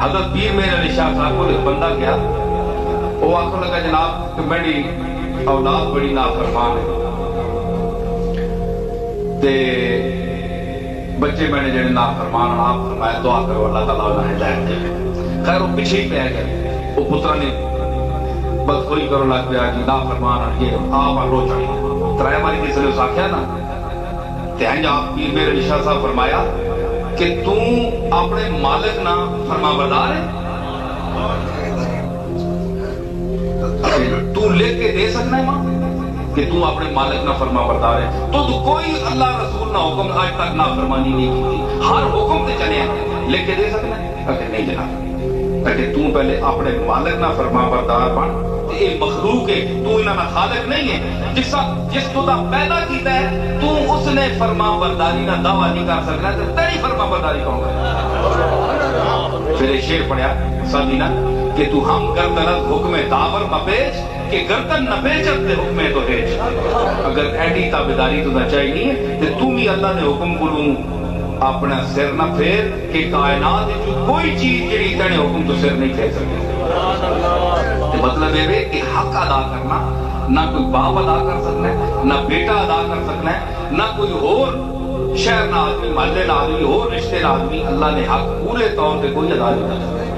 حضرت پیر میر علی شاہ صاحب کو ایک بندہ گیا، وہ آخر لگا جناب کہ میری اولاد بڑی نافرمان ہے تے بچے میں نے جڑے نافرمان آپ فرمایا دعا کرو اللہ تعالیٰ انہیں ہدایت دے۔ خیر وہ پیچھے ہی پہ گئے، وہ پترا نے بدخوئی کرو لگ پیا جی نافرمان یہ آپ رو چڑھی ترائے ہماری کسی نے اس آخیا نا تے ہیں آپ پیر میر علی شاہ صاحب فرمایا کہ تو اپنے مالک نہ فرما بردار ہے، تو لکھ کے دے سکنا ہے ماں کہ تو اپنے مالک نہ فرما بردار ہے، تو کوئی اللہ رسول نہ حکم آج تک نافرمانی نہیں کی، ہر حکم تے چلے ہیں، لکھ کے دے سکنا ہے؟ اگر نہیں جناب، اگر تو پہلے اپنے مالک نہ فرما بردار بن، اے مخلوق ہے تو انہاں نہ خالق نہیں ہے، جس تو دا پیدا کیتا ہے تو اس نے فرما برداری نہ دعویٰ نہیں کر سکنا، تو تیری فرما برداری کون کرے؟ پھر یہ شعر پڑھیا سادینا کہ تو ہم گردنت حکم داور مپیچ کہ گردن نہ پیچت دے حکم تو ہیچ، اگر ایڈی تابداری تو نہ چاہیے تو تم ہی اللہ نے حکم کروں اپنا سر نہ پھیر کہ کائنات جو کوئی چیز جڑی تیرے حکم تو سر نہیں پھیر سکے۔ مطلب یہ کہ حق ادا کرنا نہ کوئی باپ ادا کر سکنا ہے، نہ بیٹا ادا کر سکنا ہے، نہ کوئی اور شہر نہ آدمی محلے نہ آدمی اور رشتے نہ آدمی، اللہ نے حق پورے طور پہ کوئی ادا نہیں کر سکتا۔